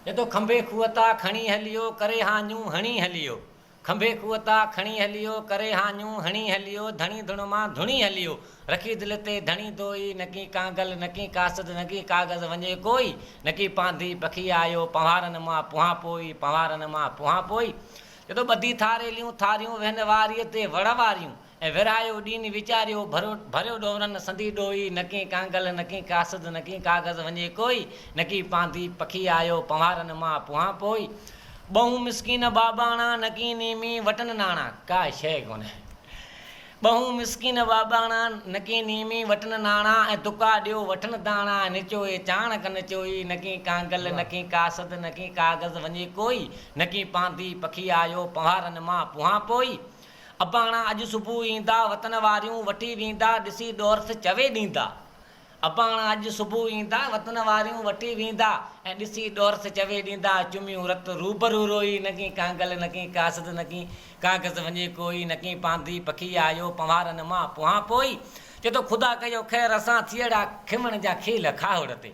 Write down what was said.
ये तो खंबे खुअता खणी हलियो करे हान्यू हणी हलियो खंबे खुअता खणी हलियो करे हान्यू हणी हलियो धणी धुण मां धुणी हलियो रखी दिल ते धणी दोई नकी कांगल नकी कासद नकी कागज़ वञे कोई नकी पांधी पखी आयो पहाड़न मां पुहा पोई पहाड़न मां पुहा पोई ये तो बदी थारेलियूं थारियूं वेहन वारीअ ते वड़ वारियूं ऐं विरायो ॾीन वीचारियो भरियो डोरन संदी डोई नकी कांगल नकी कासद नकी कागज़ वञे कोई नकी पांधी पखी आयो पहाड़न मां पुहा पोई बहु मिसकीन बाबाणा नकी नीमी वटन नाणा का शइ कोन्हे बहु मिसकीन बाबाणा नकी नीमी वटन नाणा ऐं तुका ॾियो वठन दाणा निचोए चाण कन चोई नकी कांगल नकी कासद नकी कागज़ वञे कोई नकी पांधी पखी आयो पहाड़न मां पुहा पोई अबाणा अॼु सुबुह ईंदा वतन वारियूं वठी वेंदा ॾिसी डोरस चवे ॾींदा अबाणा अॼु सुबुह ईंदा वतन वारियूं वठी वेंदा ऐं ॾिसी डोरस चवे ॾींदा चुमियूं रत रूबरू रोई नकी कांगल नकी कासद नकी कागज़ वञे कोई नकी पांधी पखी आयो पहाड़न मां पुहा पोई चए तो ख़ुदा कयो ख़ैर असां थियड़ा खिमण जा खेल खावड़ ते